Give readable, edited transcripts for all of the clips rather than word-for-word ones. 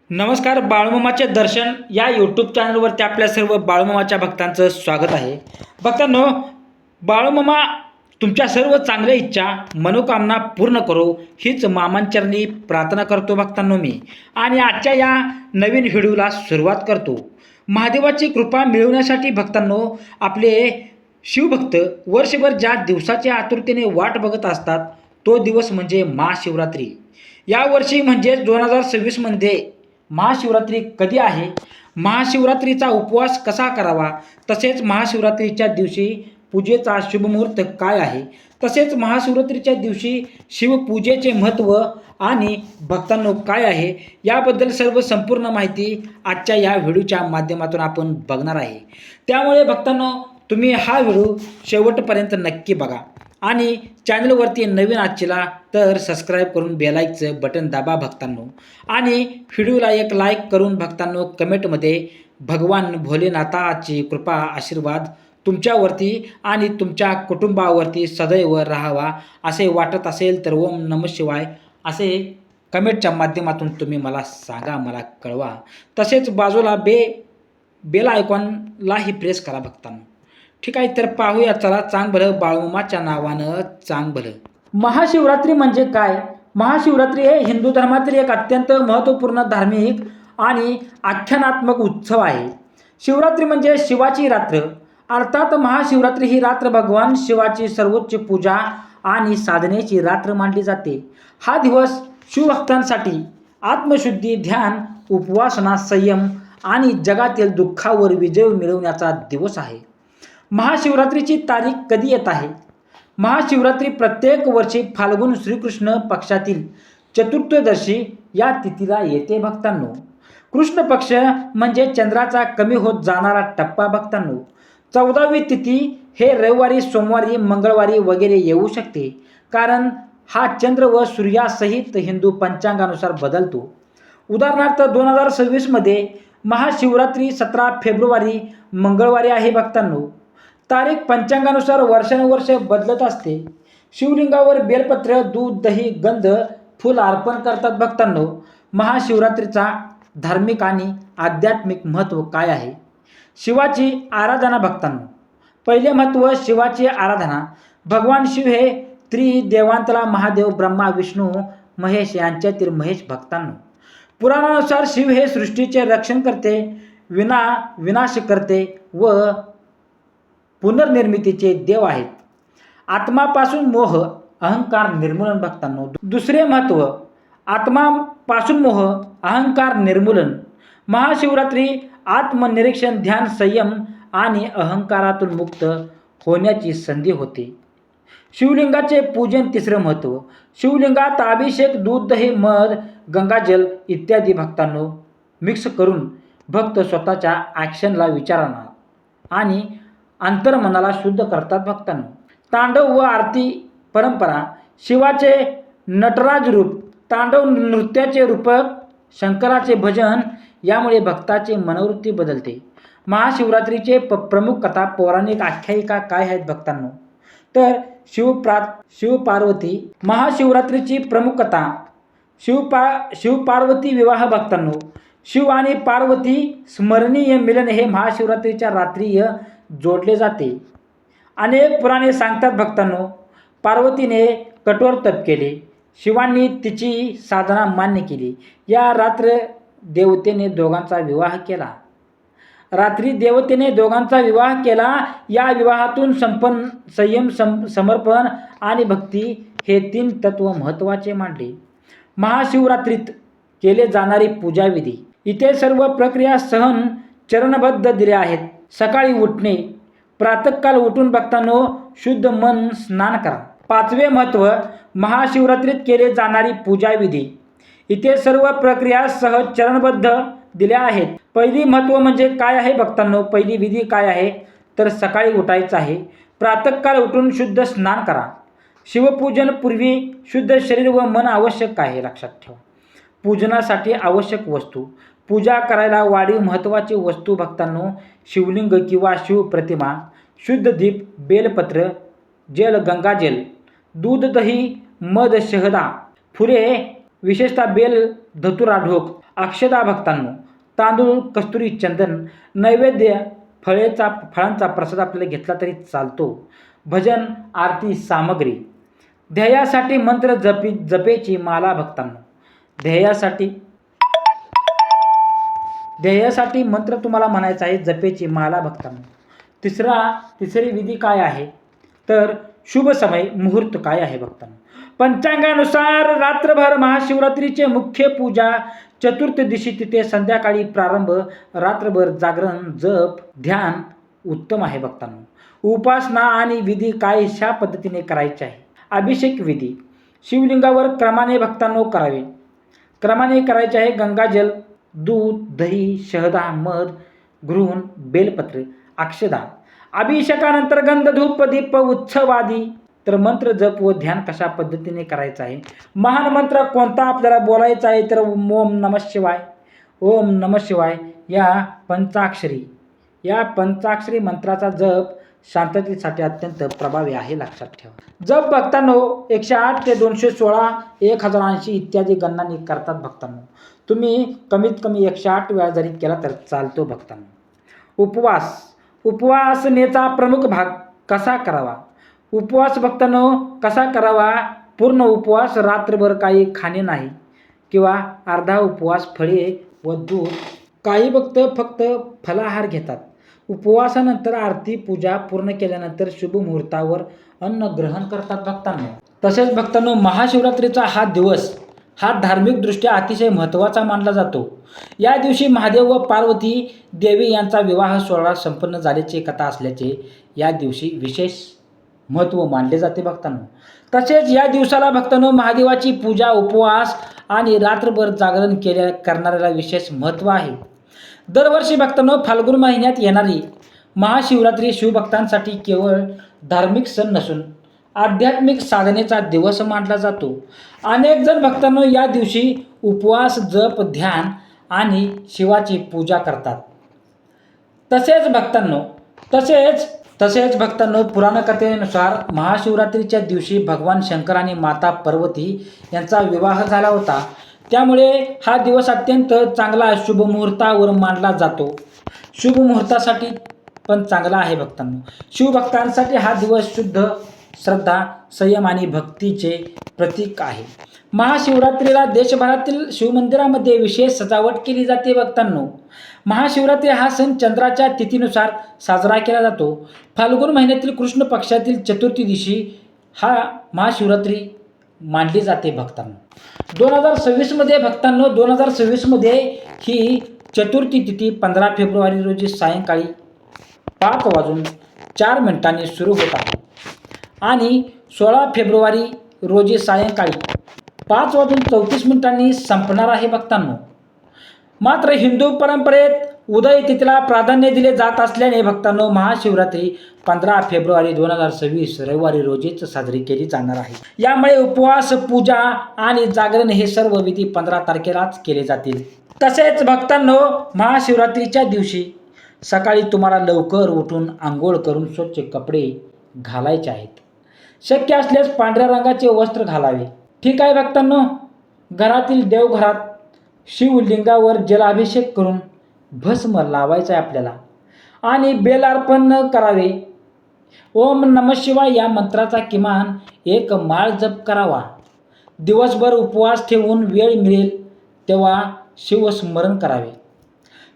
नमस्कार. बाळूमामाचे दर्शन या यूट्यूब चॅनलवरती आपल्या सर्व बाळूमामाच्या भक्तांचं स्वागत आहे. भक्तांनो, बाळूमामा तुमच्या सर्व चांगल्या इच्छा मनोकामना पूर्ण करो हीच मामांचरणी प्रार्थना करतो भक्तांनो मी. आणि आजच्या या नवीन व्हिडिओला सुरुवात करतो. महादेवाची कृपा मिळवण्यासाठी भक्तांनो, आपले शिवभक्त वर्षभर ज्या दिवसाच्या आतुरतेने वाट बघत असतात तो दिवस म्हणजे महाशिवरात्री. यावर्षी म्हणजेच 2026 मध्ये महाशिवरात्री कधी आहे, महाशिवरात्रीचा उपवास कसा करावा, तसेच महाशिवरात्रीच्या दिवशी पूजेचा शुभमुहूर्त काय आहे, तसेच महाशिवरात्रीच्या दिवशी शिवपूजेचे महत्त्व आणि भक्तांनो काय आहे, याबद्दल सर्व संपूर्ण माहिती आजच्या या व्हिडिओच्या माध्यमातून आपण बघणार आहे. त्यामुळे भक्तांनो, तुम्ही हा व्हिडिओ शेवटपर्यंत नक्की बघा आणि चॅनलवरती नवीन आजचीला तर सबस्क्राईब करून बेलाईकचं बटन दाबा भक्तांनो. आणि व्हिडिओला एक लाईक करून भक्तांनो कमेंटमध्ये भगवान भोलेनाथाची कृपा आशीर्वाद तुमच्यावरती आणि तुमच्या कुटुंबावरती सदैव राहावा असे वाटत असेल तर ओम नमः शिवाय असे कमेंटच्या माध्यमातून तुम्ही मला सांगा, मला कळवा. तसेच बाजूला बेल आयकॉनलाही प्रेस करा भक्तांनो. ठीक आहे, तर पाहूया चला चांग भलं बाळूमामाच्या नावानं चांग भलं. महाशिवरात्री म्हणजे काय? महाशिवरात्री हे हिंदू धर्मातील एक अत्यंत महत्त्वपूर्ण धार्मिक आणि आख्यानात्मक उत्सव आहे. शिवरात्री म्हणजे शिवाची रात्र. अर्थात महाशिवरात्री ही रात्र भगवान शिवाची सर्वोच्च पूजा आणि साधनेची रात्र मानली जाते. हा दिवस शिवभक्तांसाठी आत्मशुद्धी, ध्यान, उपासना, संयम आणि जगातील दुःखावर विजय मिळवण्याचा दिवस आहे. महाशिवरात्रीची तारीख कधी येत आहे? महाशिवरात्री प्रत्येक वर्षी फाल्गुन श्रीकृष्ण पक्षातील चतुर्थदशी या तिथीला येते भक्तांनो. कृष्ण पक्ष म्हणजे चंद्राचा कमी होत जाणारा टप्पा भक्तांनो. 14वी तिथी हे रविवारी, सोमवारी, मंगळवारी वगैरे येऊ शकते, कारण हा चंद्र व सूर्यासहित हिंदू पंचांगानुसार बदलतो. उदाहरणार्थ 2026 मध्ये महाशिवरात्री 17 फेब्रुवारी मंगळवारी आहे भक्तांनो. तारीख पंचांगानुसार वर्षानुवर्ष बदलत असते. शिवलिंगावर बेलपत्र, दूध, दही, गंध, फूल अर्पण करतात भक्तांनो. महाशिवरात्रीचा धार्मिक आणि आध्यात्मिक महत्त्व काय आहे? शिवाची आराधना भक्तांनो. पहिले महत्त्व शिवाची आराधना. भगवान शिव हे त्रिदेवांतला महादेव, ब्रह्मा, विष्णू, महेश यांच्यातील महेश भक्तांनो. पुराणानुसार शिव हे सृष्टीचे रक्षण करते, विनाश करते व पुनर्निर्मितीचे देव आहेत. आत्मापासून मोह, अहंकार निर्मूलन भक्तांनो. दुसरे महत्त्व आत्मापासून मोह, अहंकार निर्मूलन. महाशिवरात्री आत्मनिरीक्षण, ध्यान, संयम आणि अहंकारातून मुक्त होण्याची संधी होते. शिवलिंगाचे पूजन. तिसरं महत्त्व शिवलिंगात अभिषेक, दूध, दही, मध, गंगाजल इत्यादी भक्तांनो मिक्स करून भक्त स्वतःच्या ॲक्शनला, विचारांना आणि अंतर्मनाला शुद्ध करतात भक्तांनो. तांडव व आरती परंपरा. शिवाचे नटराज रूप, तांडव नृत्याचे रूपक, शंकराचे भजन यामुळे भक्ताची मनोवृत्ती बदलते. महाशिवरात्रीचे प्रमुख कथा, पौराणिक आख्यायिका काय आहेत भक्तांनो? तर शिवपार्वती. महाशिवरात्रीची प्रमुख कथा शिवपार्वती विवाह भक्तांनो. शिव आणि पार्वती स्मरणीय मिलन हे महाशिवरात्रीच्या रात्री जोडले जाते. अनेक पुराणे सांगतात भक्तांनो, पार्वतीने कठोर तप केले, शिवांनी तिची साधना मान्य केली. या रात्री देवतेने दोघांचा विवाह केला. या विवाहातून संयम, समर्पण आणि भक्ती हे 3 तत्व महत्त्वाचे मानले. महाशिवरात्रीत केले जाणारी पूजाविधी. इथे सर्व प्रक्रिया चरणबद्ध दिल्या आहेत. सकाळी उठणे. प्रातःकाल उठून भक्तांनो शुद्ध मन स्नान करा. 5वे महत्त्व महाशिवरात्रीत केले जाणारी पूजाविधी. इथे सर्व प्रक्रिया चरणबद्ध दिल्या आहेत. पहिली महत्त्व म्हणजे काय आहे भक्तांनो? पहिली विधी काय आहे? तर सकाळी उठायचं आहे. प्रातःकाल उठून शुद्ध स्नान करा. शिवपूजन पूर्वी शुद्ध शरीर व मन आवश्यक आहे, लक्षात ठेवा. पूजनासाठी आवश्यक वस्तू. पूजा करायला वाढीव महत्त्वाची वस्तू भक्तांनो, शिवलिंग किंवा शिवप्रतिमा, शुद्ध दीप, बेलपत्र, जल, गंगाजल, दूध, दही, मध, शहदा, फुले, विशेषतः बेल, धतुरा, ढोक अक्षदा भक्तांनो, तांदूळ, कस्तुरी, चंदन, नैवेद्य, फळांचा प्रसाद आपल्याला घेतला तरी चालतो. भजन, आरती सामग्री. ध्येयासाठी मंत्र जपेची माला भक्तांनो. ध्येयासाठी मंत्र तुम्हाला म्हणायचा आहे, जपेची माला भक्तांनो. तिसरी विधी काय आहे तर शुभ समय मुहूर्त काय आहे भक्तांनो. पंचांगानुसार रात्रभर महाशिवरात्रीचे मुख्य पूजा, चतुर्थ दिवशी तिथे संध्याकाळी प्रारंभ, रात्रभर जागरण, जप, ध्यान उत्तम आहे भक्तांनो. उपासना आणि विधी काय अशा पद्धतीने करायचे आहे. अभिषेक विधी शिवलिंगावर क्रमाने भक्तांनो करावे. क्रमाने करायचे आहे. गंगाजल, दूध, दही, शहदा, मध, घृण, बेलपत्र, अक्षदा. अभिषेकानंतर गंध, धूप, दीप, उत्सवादी. तर मंत्र जप व ध्यान कशा पद्धतीने करायचं आहे. महान मंत्र कोणता आपल्याला बोलायचा आहे तर ओम नमः शिवाय. ओम नमः शिवाय या पंचाक्षरी मंत्राचा जप शांततेसाठी अत्यंत प्रभावी आहे, लक्षात ठेवा. जप भक्तांनो 108 ते 216, 1080 इत्यादी गणनांनी करतात भक्तांनो. तुम्ही कमीत कमी 108 वेळा जरी केला तर चालतो भक्तांनो. उपासनेचा प्रमुख भाग कसा करावा. उपवास भक्तांनो कसा करावा. पूर्ण उपवास, रात्रभर काही खाणे नाही किंवा अर्धा उपवास, फळे व दूध. काही भक्त फक्त फलाहार घेतात. उपवासानंतर आरती पूजा पूर्ण केल्यानंतर शुभ मुहूर्तावर अन्न ग्रहण करतात भक्तांनो. तसेच भक्तांनो, महाशिवरात्रीचा हा दिवस हा धार्मिकदृष्ट्या अतिशय महत्त्वाचा मानला जातो. या दिवशी महादेव व पार्वती देवी यांचा विवाह सोहळा संपन्न झाल्याची कथा असल्याचे या दिवशी विशेष महत्त्व मानले जाते भक्तांनो. तसेच या दिवसाला भक्तांनो महादेवाची पूजा, उपवास आणि रात्रभर जागरण करणाऱ्याला विशेष महत्त्व आहे. दरवर्षी भक्तांनो फाल्गुन महिन्यात येणारी महाशिवरात्री शिवभक्तांसाठी केवळ धार्मिक सण नसून आध्यात्मिक साधनेचा दिवस मानला जातो. अनेक जण भक्तांनो या दिवशी उपवास, जप, ध्यान आणि शिवाची पूजा करतात. तसेच भक्तांनो पुराणकथेनुसार महाशिवरात्रीच्या दिवशी भगवान शंकर आणि माता पार्वती यांचा विवाह झाला होता. त्यामुळे हा दिवस अत्यंत चांगला शुभ मुहूर्तावर मानला जातो. शुभ मुहूर्तासाठी पण चांगला आहे भक्तांनो. शिवभक्तांसाठी हा दिवस शुद्ध श्रद्धा, संयम आणि भक्तीचे प्रतीक आहे. महाशिवरात्रीला देशभरातील शिवमंदिरामध्ये विशेष सजावट केली जाते भक्तांनो. महाशिवरात्री हा सण चंद्राच्या तिथीनुसार साजरा केला जातो. फाल्गुन महिन्यातील कृष्ण पक्षातील चतुर्थी दिवशी हा महाशिवरात्री मानली जाते भक्तांनो. 2026 मध्ये ही चतुर्थी तिथी 15 फेब्रुवारी रोजी सायंकाळी 5:04 सुरू होत आहे आणि 16 फेब्रुवारी रोजी सायंकाळी 5:34 संपणार आहे भक्तांनो. मात्र हिंदू परंपरेत उदय तिथीला प्राधान्य दिले जात असल्याने भक्तांनो महाशिवरात्री 15 फेब्रुवारी 2026 रविवारी रोजीच साजरी केली जाणार आहे. यामुळे उपवास, पूजा आणि जागरण हे सर्व विधी 15 तारखेलाच केले जातील. तसेच भक्तांनो महाशिवरात्रीच्या दिवशी सकाळी तुम्हाला लवकर उठून आंघोळ करून स्वच्छ कपडे घालायचे आहेत. शक्य असल्यास पांढऱ्या रंगाचे वस्त्र घालावे. ठीक आहे भक्तांनो. घरातील देवघरात शिवलिंगावर जलाभिषेक करून भस्म लावायचा आहे आपल्याला आणि बेलार्पण करावे. ओम नमः शिवाय या मंत्राचा किमान 1 माळ जप करावा. दिवसभर उपवास ठेवून वेळ मिळेल तेव्हा शिवस्मरण करावे.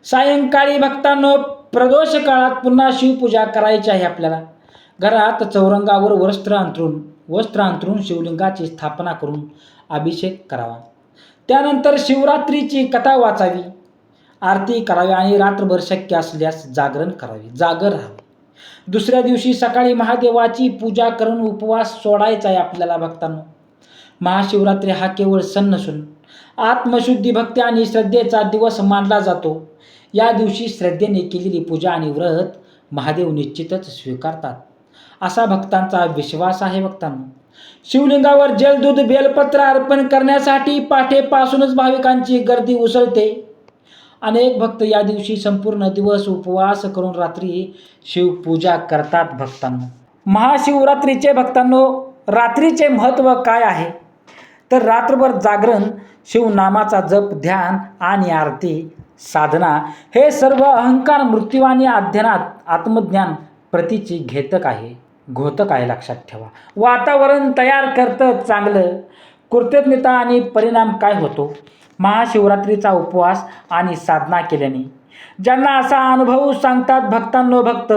सायंकाळी भक्तांनो प्रदोष काळात पुन्हा शिवपूजा करायची आहे आपल्याला. घरात चौरंगावर वस्त्र अंथरून शिवलिंगाची स्थापना करून अभिषेक करावा. त्यानंतर शिवरात्रीची कथा वाचावी, आरती करावी आणि रात्रभर शक्य असल्यास जागरण राहावे. दुसऱ्या दिवशी सकाळी महादेवाची पूजा करून उपवास सोडायचा आहे आपल्याला भक्तांनो. महाशिवरात्री हा केवळ सण नसून आत्मशुद्धी, भक्ती आणि श्रद्धेचा दिवस मानला जातो. या दिवशी श्रद्धेने केलेली पूजा आणि व्रत महादेव निश्चितच स्वीकारतात असा भक्तांचा विश्वास आहे भक्तांनो. शिवलिंगावर जल, दूध, बेलपत्र अर्पण करण्यासाठी पहाटेपासूनच भाविकांची गर्दी उसळते. अनेक भक्त या दिवशी संपूर्ण दिवस उपवास करून रात्री शिवपूजा करतात भक्तांनो. महाशिवरात्रीचे भक्तांनो रात्रीचे महत्त्व काय आहे तर रात्रभर जागरण शिवनामाचा जप, ध्यान आणि आरती साधना हे सर्व अहंकार, मृत्यू आणि अध्यानात आत्मज्ञान प्रतीची घोतक आहे लक्षात ठेवा. वातावरण तयार करतं चांगलं. कृतज्ञता आणि परिणाम काय होतो? महाशिवरात्रीचा उपवास आणि साधना केल्याने ज्यांना असा अनुभव सांगतात भक्तांनो, भक्त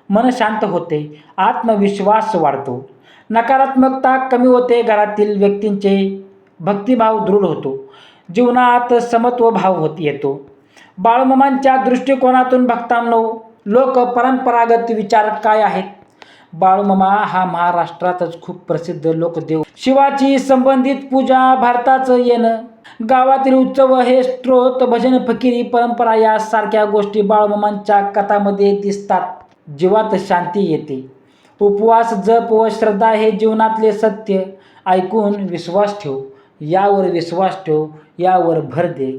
मन शांत होते, आत्मविश्वास वाढतो, नकारात्मकता कमी होते, घरातील व्यक्तींचे भक्तिभाव दृढ होतो, जीवनात समत्व भाव येतो. बाळूमामांच्या दृष्टिकोनातून भक्तांनो, लोक परंपरागत विचार काय आहेत? बाळूमामा हा महाराष्ट्रातच खूप प्रसिद्ध लोकदेव. शिवाची संबंधित पूजा, भारताचं येणं, गावातील उत्सव, हे स्तोत्र, भजन, फकिरी परंपरा यासारख्या गोष्टी बाळूमामांच्या कथामध्ये दिसतात. जीवात शांती येते. उपवास, जप व श्रद्धा हे जीवनातले सत्य. ऐकून विश्वास ठेव, यावर विश्वास ठेव, यावर भर दे.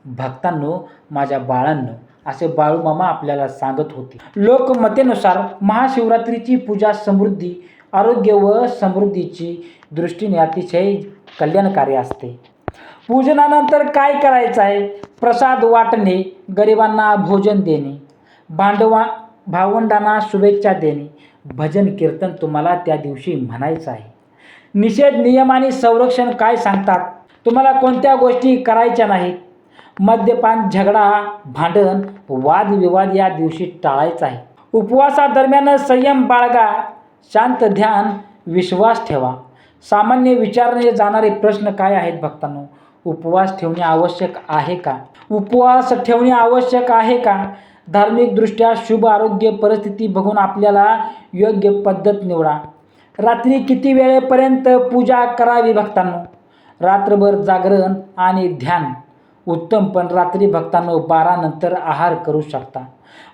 भक्तांनो, माझ्या बाळांनो, असे बाळूमामा आपल्याला सांगत होते. लोकमतेनुसार महाशिवरात्रीची पूजा समृद्धी, आरोग्य व समृद्धीची दृष्टीने अतिशय कल्याणकारी असते. पूजनानंतर काय करायचं आहे? प्रसाद वाटणे, गरिबांना भोजन देणे, भावंडांना शुभेच्छा देणे, भजन कीर्तन तुम्हाला त्या दिवशी म्हणायचं आहे. निषेध, नियम आणि संरक्षण काय सांगतात? तुम्हाला कोणत्या गोष्टी करायच्या नाहीत? मद्यपान, झगडा, भांडण, वादविवाद या दिवशी टाळायचा आहे. उपवासादरम्यान संयम बाळगा, शांत ध्यान, विश्वास ठेवा. सामान्य विचारले जाणारे प्रश्न काय आहेत भक्तांनो? उपवास ठेवणे आवश्यक आहे का? उपवास ठेवणे आवश्यक आहे का? धार्मिकदृष्ट्या शुभ आरोग्य परिस्थिती बघून आपल्याला योग्य पद्धत निवडा. रात्री किती वेळेपर्यंत पूजा करावी भक्तांनो? रात्रभर जागरण आणि ध्यान उत्तम, पण रात्री भक्तांनो 12 नंतर आहार करू शकता.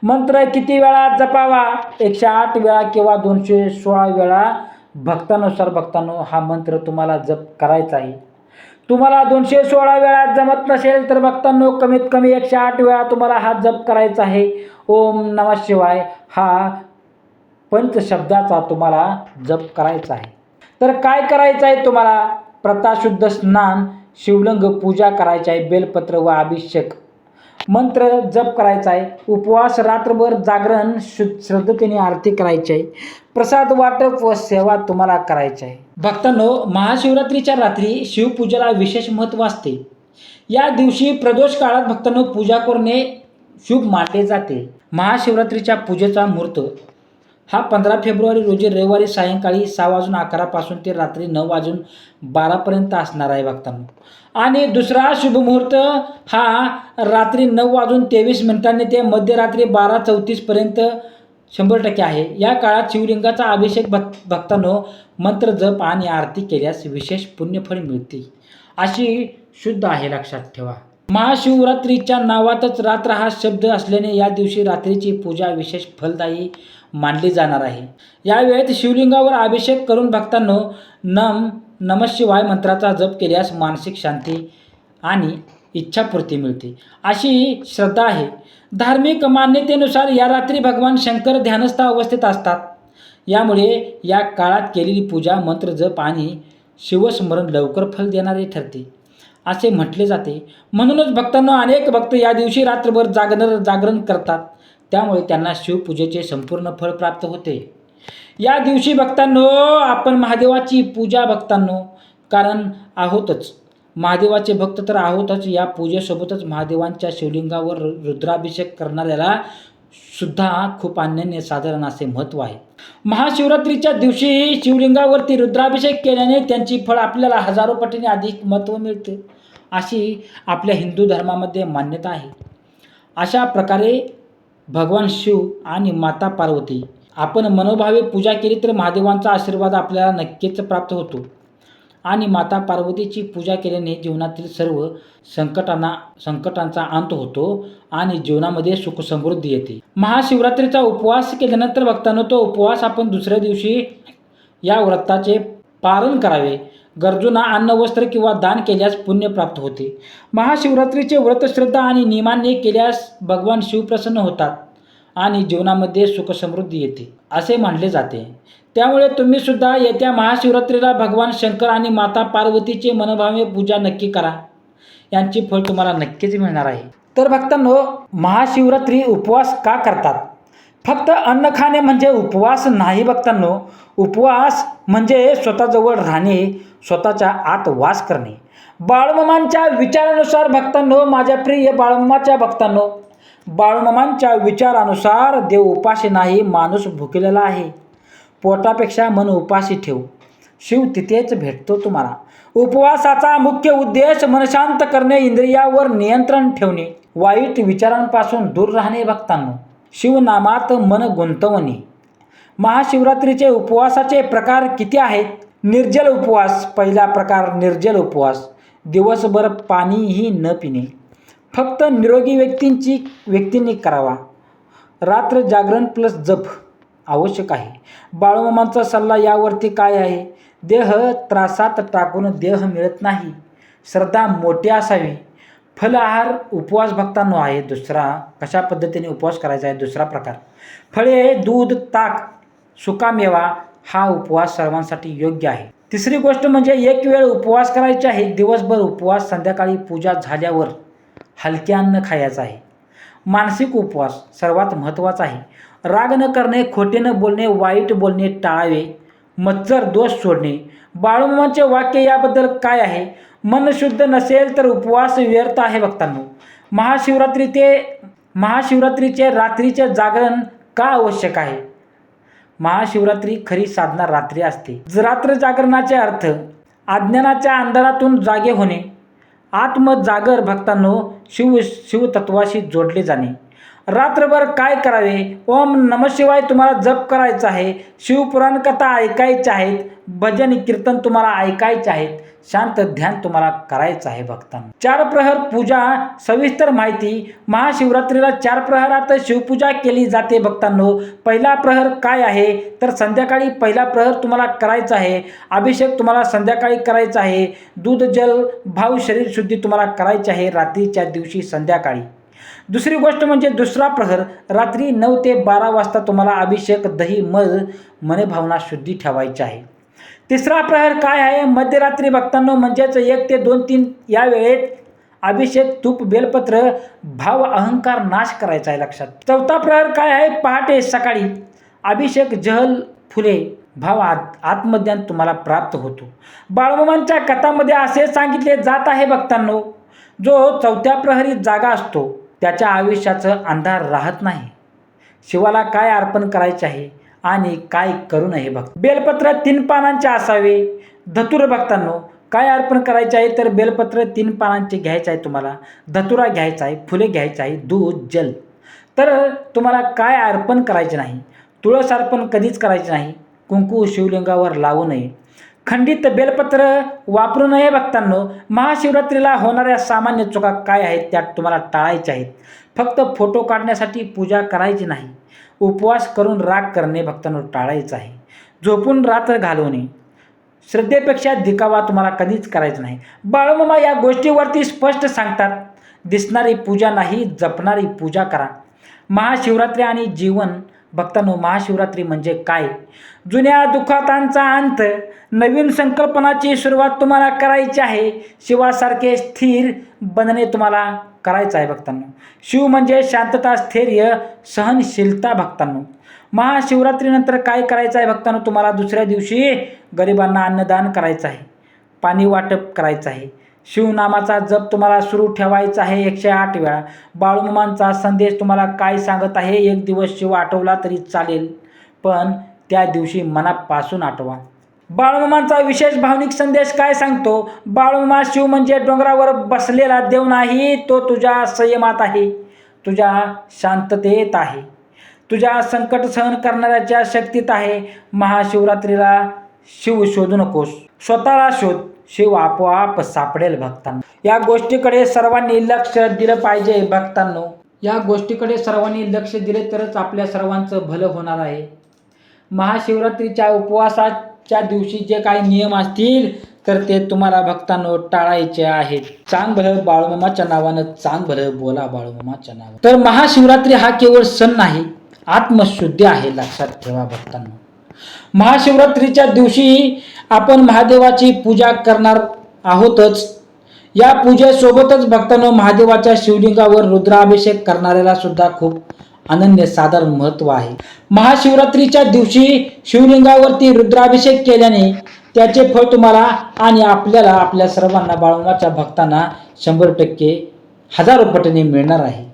मंत्र किती वेळा जपावा? 108 वेळा किंवा 216 वेळा भक्तांनो हा मंत्र तुम्हाला जप करायचा आहे. तुम्हाला 216 वेळा जमत नसेल तर भक्तांनो कमीत कमी 108 वेळा तुम्हाला हा जप करायचा आहे. ओम नमः शिवाय हा पंचशब्दाचा तुम्हाला जप करायचा आहे. तर काय करायचं आहे तुम्हाला? प्रताशुद्ध स्नान, शिवलिंग पूजा करायची आहे, बेलपत्र व अभिषेक, मंत्र जप करायचा आहे. उपवास, रात्रभर जागरण, श्रद्धेने आरती करायची आहे. प्रसाद वाटप व सेवा तुम्हाला करायची आहे. भक्तांनो, महाशिवरात्रीच्या रात्री शिवपूजेला विशेष महत्त्व असते. या दिवशी प्रदोष काळात भक्तांनो पूजा करणे शुभ मानले जाते. महाशिवरात्रीच्या पूजेचा मुहूर्त हा 15 फेब्रुवारी रोजी रविवारी सायंकाळी 6:11 पासून ते रात्री 9:12 पर्यंत असणार आहे भक्तांनो. आणि दुसरा शुभ मुहूर्त हा रात्री 9:23 ते मध्यरात्री 12:34 पर्यंत 100% आहे. या काळात शिवलिंगाचा अभिषेक भक्तांनो मंत्र जप आणि आरती केल्यास विशेष पुण्यफळ मिळते, अशी शुद्ध आहे लक्षात ठेवा. महाशिवरात्रीच्या नावातच रात्र हा शब्द असल्याने या दिवशी रात्रीची पूजा विशेष फलदायी मानली जाणार आहे. या वेळेत शिवलिंगावर अभिषेक करून भक्तांनो नमः शिवाय मंत्राचा जप केल्यास मानसिक शांती आणि इच्छापूर्ती मिळते, अशी श्रद्धा आहे. धार्मिक मान्यतेनुसार या रात्री भगवान शंकर ध्यानस्थ अवस्थेत असतात. यामुळे या काळात केलेली पूजा, मंत्र जप आणि शिवस्मरण लवकर फल देणारे ठरते, असे म्हटले जाते. म्हणूनच भक्तांनो अनेक भक्त या दिवशी रात्रभर जागरण करतात. त्यामुळे त्यांना शिवपूजेचे संपूर्ण फळ प्राप्त होते. या दिवशी भक्तांनो आपण महादेवाची पूजा कारण आहोतच, महादेवाचे भक्त तर आहोतच. या पूजेसोबतच महादेवांच्या शिवलिंगावर रुद्राभिषेक करणाऱ्याला सुद्धा खूप अनन्यसाधारण असे महत्त्व आहे. महाशिवरात्रीच्या दिवशी शिवलिंगावरती रुद्राभिषेक केल्याने त्यांची फळ आपल्याला हजारो पटीने अधिक महत्त्व मिळते, अशी आपल्या हिंदू धर्मामध्ये मान्यता आहे. अशा प्रकारे भगवान शिव आणि माता पार्वती आपण मनोभावे पूजा केली तर महादेवांचा आशीर्वाद आपल्याला नक्कीच प्राप्त होतो. आणि माता पार्वतीची पूजा केल्याने जीवनातील सर्व संकटांचा अंत होतो आणि जीवनामध्ये सुख समृद्धी येते. महाशिवरात्रीचा उपवास केल्यानंतर भक्तांनो तो उपवास आपण दुसऱ्या दिवशी या व्रताचे पालन करावे. गरजूंना अन्न, वस्त्र किंवा दान केल्यास पुण्य प्राप्त होते. महाशिवरात्रीचे व्रत श्रद्धा आणि नियमाने केल्यास भगवान शिव प्रसन्न होतात आणि जीवनामध्ये सुख समृद्धी येते, असे मानले जाते. त्यामुळे तुम्ही सुद्धा येत्या महाशिवरात्रीला भगवान शंकर आणि माता पार्वतीचे मनोभावे पूजा नक्की करा. यांची फळ तुम्हाला नक्कीच मिळणार आहे. तर भक्तांनो, महाशिवरात्री उपवास का करतात? फक्त अन्न खाणे म्हणजे उपवास नाही भक्तांनो. उपवास म्हणजे स्वतःजवळ राहणे, स्वतःच्या आत वास करणे. बाळूमामांच्या विचारानुसार भक्तांनो, माझ्या प्रिय बाळूमामाच्या भक्तांनो, बाळूमामांच्या विचारानुसार देव उपाशी नाही, माणूस भुकेलेला आहे. पोटापेक्षा मन उपाशी ठेव, शिव तिथेच भेटतो तुम्हाला. उपवासाचा मुख्य उद्देश मन शांत करणे, इंद्रियावर नियंत्रण ठेवणे, वाईट विचारांपासून दूर राहणे भक्तांनो, शिवनामात मन गुंतवणे. महाशिवरात्रीचे उपवासाचे प्रकार किती आहेत? निर्जल उपवास. पहिला प्रकार निर्जल उपवास. दिवसभर पाणीही न पिणे. फक्त निरोगी व्यक्तींनी करावा. रात्र जागरण प्लस जप आवश्यक आहे. बाळूमामांचा सल्ला यावरती काय आहे? देह त्रासात टाकून देह मिळत नाही. श्रद्धा मोठी असावी. फलाहार उपवास भक्तांनो आहे दुसरा. कशा पद्धतीने उपवास करायचा आहे? दुसरा प्रकार. फळे, दूध, ताक, सुकामेवा हा उपवास सर्वांसाठी योग्य आहे. तिसरी गोष्ट म्हणजे एक वेळ उपवास करायचे आहे. दिवसभर उपवास, संध्याकाळी पूजा झाल्यावर हलके अन्न खायचं आहे. मानसिक उपवास सर्वात महत्त्वाचा आहे. राग न करणे, खोटे न बोलणे, वाईट बोलणे टाळावे, मत्सर दोष सोडणे. बाळूमामांचे वाक्य याबद्दल काय आहे? मन शुद्ध नसेल तर उपवास व्यर्थ आहे भक्तांनो. महाशिवरात्रीचे रात्रीचे जागरण का आवश्यक आहे? महाशिवरात्री खरी साधना रात्री असते. रात्र जागरणाचे अर्थ अज्ञानाच्या अंधारातून जागे होणे, आत्मजागर भक्तांनो, शिवतत्वाशी जोडले जाणे. रात्रभर काय करावे? ओम नमः शिवाय तुम्हाला जप करायचा आहे, शिवपुराण कथा ऐकायच्या आहेत, भजन कीर्तन तुम्हाला ऐकायचे आहेत, शांत ध्यान तुम्हाला करायचं आहे भक्तांनो. 4 प्रहर पूजा सविस्तर माहिती. महाशिवरात्रीला 4 प्रहरात शिवपूजा केली जाते भक्तांनो. पहिला प्रहर काय आहे? तर संध्याकाळी पहिला प्रहर तुम्हाला करायचा आहे. अभिषेक तुम्हाला संध्याकाळी करायचा आहे. दूध, जल, भाव, शरीर शुद्धी तुम्हाला करायची आहे रात्रीच्या दिवशी संध्याकाळी. दुसरी गोष्ट म्हणजे दुसरा प्रहर रात्री 9 ते 12 वाजता तुम्हाला अभिषेक, दही, मध, मनभावना शुद्धी ठेवायची आहे. तिसरा प्रहर काय आहे? मध्यरात्री भक्तांनो, म्हणजेच 1 ते 2, 3 या वेळेत अभिषेक, तूप, बेलपत्र, भाव, अहंकार नाश करायचा आहे लक्षात. चौथा प्रहर काय आहे? पहाटे सकाळी अभिषेक, जल, फुले, भाव, आत्मज्ञान तुम्हाला प्राप्त होतो. बाळूमामांच्या कथामध्ये असे सांगितले जात आहे भक्तांनो, जो चौथ्या प्रहरी जागा असतो त्याच्या आयुष्याचं अंधार राहत नाही. शिवाला काय अर्पण करायचे आहे आणि काय करू नये भक्त. बेलपत्र 3 पानांचे असावे. धतुर भक्तांनो, काय अर्पण करायचे आहे? तर बेलपत्र 3 पानांचे घ्यायचे आहे तुम्हाला, धतुरा घ्यायचा आहे, फुले घ्यायचे आहे, दूध, जल. तर तुम्हाला काय अर्पण करायचे नाही? तुळस अर्पण कधीच करायचे नाही. कुंकू शिवलिंगावर लावू नये. खंडित बेलपत्र वापरू नये भक्तांनो. महाशिवरात्रीला होणाऱ्या सामान्य चुका काय आहेत त्या तुम्हाला टाळायच्या आहेत. फक्त फोटो काढण्यासाठी पूजा करायची नाही. उपवास करून राग करणे भक्तांनो टाळायचं आहे. झोपून रात्र घालवणे, श्रद्धेपेक्षा दिखावा तुम्हाला कधीच करायचा नाही. बाळूमामा या गोष्टीवरती स्पष्ट सांगतात, दिसणारी पूजा नाही, जपणारी पूजा करा. महाशिवरात्री आणि जीवन भक्तांनो, महाशिवरात्री म्हणजे काय? जुन्या दुःखातांचा अंत, नवीन संकल्पनाची सुरुवात तुम्हाला करायची आहे. शिवासारखे स्थिर बनणे तुम्हाला करायचं आहे भक्तांनो. शिव म्हणजे शांतता, स्थैर्य, सहनशीलता भक्तांनो. महाशिवरात्रीनंतर काय करायचं आहे भक्तांनो? तुम्हाला दुसऱ्या दिवशी गरिबांना अन्नदान करायचं आहे, पाणी वाटप करायचं आहे. शिवनामाचा जप तुम्हाला सुरू ठेवायचा आहे 108 वेळा. बाळूमामांचा संदेश तुम्हाला काय सांगत आहे? 1 दिवस शिव आठवला तरी चालेल, पण त्या दिवशी मनापासून आठवा. बाळूमामांचा विशेष भावनिक संदेश काय सांगतो? बाळूमामा शिव म्हणजे डोंगरावर बसलेला देव नाही, तो तुझ्या संयमात आहे, तुझ्या शांततेत आहे, तुझ्या संकट सहन करणाऱ्याच्या शक्तीत आहे. महाशिवरात्रीला शिव शोधू नकोस, स्वतःला शोध. शिव आपोआप सापडेल भक्तांनो. या गोष्टीकडे सर्वांनी लक्ष दिलं पाहिजे भक्तांनो. या गोष्टीकडे सर्वांनी लक्ष दिले तरच आपल्या सर्वांचं भलं होणार आहे. महाशिवरात्रीच्या उपवासाच्या दिवशी जे काही नियम असतील तर ते तुम्हाला भक्तांनो टाळायचे आहेत. चांग भलं बाळूमामाच्या नावानं, चांग भलं बोला बाळूमामाच्या नावानं. तर महाशिवरात्री हा केवळ सण नाही, आत्मशुद्धी आहे, लक्षात ठेवा भक्तांनो. महाशिवरात्रीच्या दिवशी आपण महादेवाची पूजा करणार आहोतच. या पूजेसोबतच भक्तांनो महादेवाच्या शिवलिंगावर रुद्राभिषेक करणाऱ्याला सुद्धा खूप अनन्य साधारण महत्व आहे. महाशिवरात्रीच्या दिवशी शिवलिंगावरती रुद्राभिषेक केल्याने त्याचे फळ तुम्हाला आणि आपल्याला, आपल्या सर्वांना, बाळूमामाच्या भक्तांना 100% हजारो पटीने मिळणार आहे,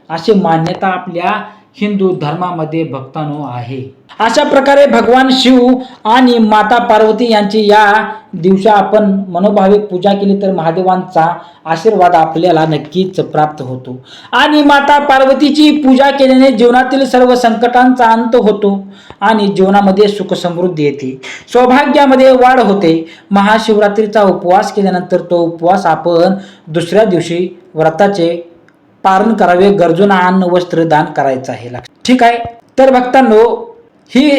अशी मान्यता आपल्या हिंदू धर्मामध्ये भक्तांनो आहे. अशा प्रकारे भगवान शिव आणि माता पार्वती यांची या दिवशी आपण मनोभावे पूजा केली तर महादेवांचा आशीर्वाद आपल्याला नक्कीच प्राप्त होतो. आणि माता पार्वतीची पूजा केल्याने जीवनातील सर्व संकटांचा अंत होतो आणि जीवनामध्ये सुख समृद्धी येते, सौभाग्यामध्ये वाढ होते. महाशिवरात्रीचा उपवास केल्यानंतर तो उपवास आपण दुसऱ्या दिवशी व्रताचे पारण करावे, गरजूंना अन्न वस्त्र दान करायचं आहे. ठीक आहे. तर भक्तांनो, ही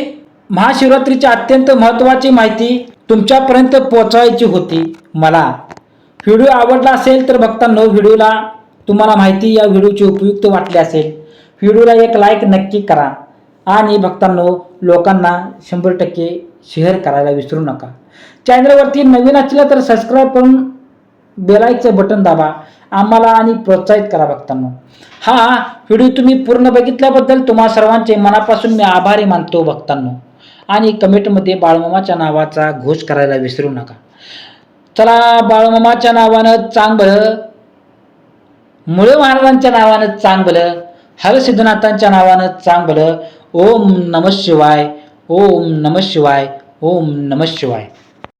महाशिवरात्रीची अत्यंत महत्त्वाची माहिती तुमच्यापर्यंत पोहोचवायची होती मला. व्हिडिओ आवडला असेल तर भक्तांनो, व्हिडिओला तुम्हाला माहिती या व्हिडिओची उपयुक्त वाटली असेल, व्हिडिओला एक लाईक नक्की करा आणि भक्तांनो लोकांना 100% शेअर करायला विसरू नका. चॅनलवरती नवीन असला तर सबस्क्राईब करून बेलायकचं बटन दाबा, आम्हाला आणि प्रोत्साहित करा. भक्तांनो, हा व्हिडिओ तुम्ही पूर्ण बघितल्याबद्दल तुम्हा सर्वांचे मनापासून मी आभारी मानतो भक्तांनो. आणि कमेंटमध्ये बाळूमामाच्या नावाचा घोष करायला विसरू नका. चला, बाळूमामाच्या नावानं चांग भलं, मुळे महाराजांच्या नावानं चांग भलं, हरसिद्धनाथांच्या नावानं चांग भलं. ओम नमः शिवाय, ओम नमः शिवाय, ओम नमः शिवाय.